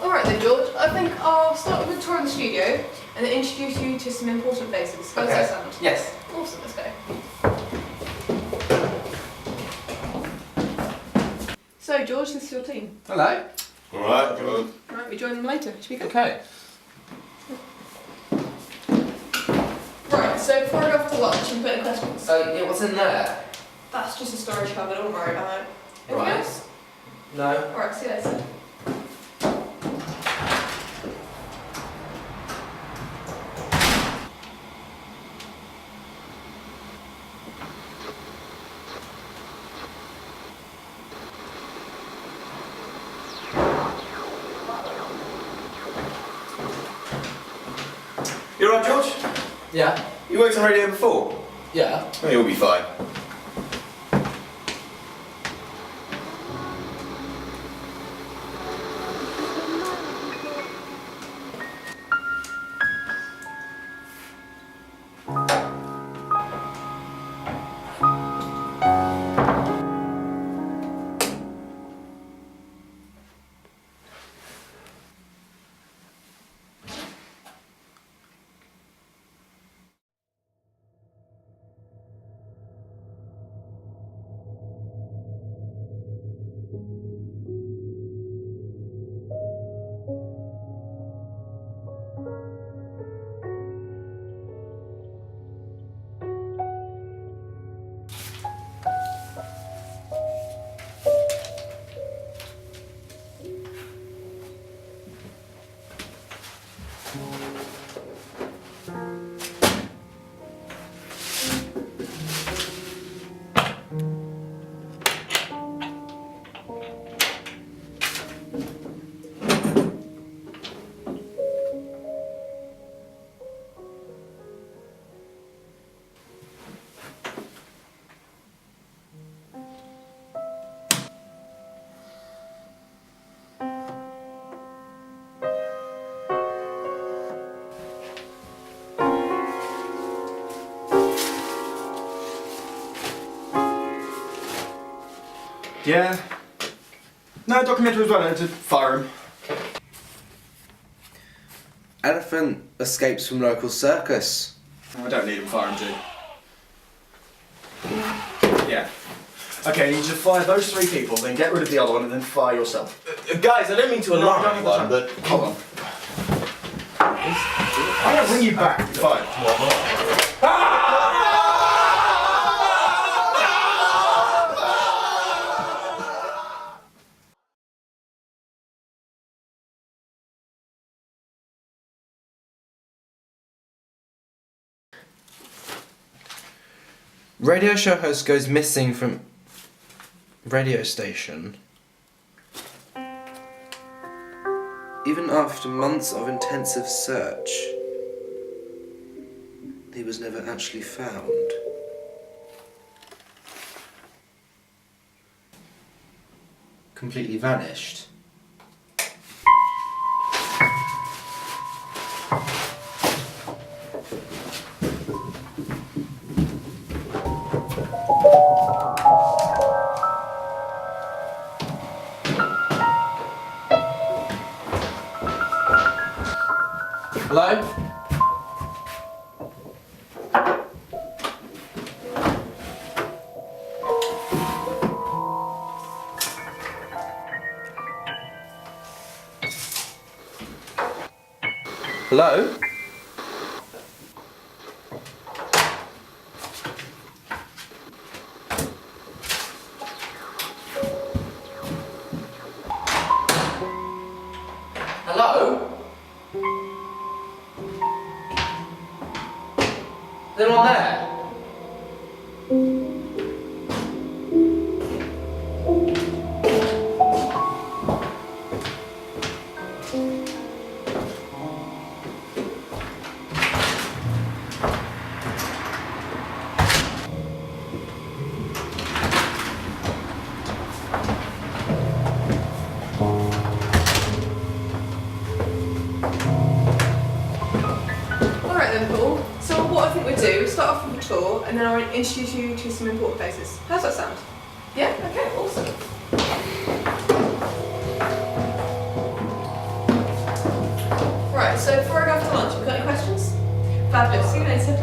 Alright then, George, I think I'll start with a tour of the studio and then introduce you to some important faces. How does that sound? Yes. Awesome, let's go. So, George, this is your team. Hello. Alright, good. Right, we join them later. Should we go? Okay. Right, so before I go off to lunch, I'm putting questions. So, yeah, what's in there? That's just a storage cupboard, don't worry about it. Anything Right. else? No. Alright, see you later. You alright, George? Yeah. You worked on radio before? Yeah. Oh, you'll be fine. Yeah. No, documentary as well, and to fire him. Elephant escapes from local circus. I don't need him, fire him too. Yeah. Okay, I need you to fire those 3 people, then get rid of the other one, and then fire yourself. Guys, I don't mean to No, alarm I don't have the anyone, time. but... Hold on. I'm gonna bring you back. Fine. Radio show host goes missing from radio station. Even after months of intensive search, he was never actually found. Completely vanished. Hello? Hello? Hello? Is anyone there? Alright then, Paul. So what I think we'd do is start off with a tour and then I'll introduce you to some important places. How's that sound? Yeah? Okay, awesome. Right, so before I go off to lunch, have you got any questions? Fabulous. See you later.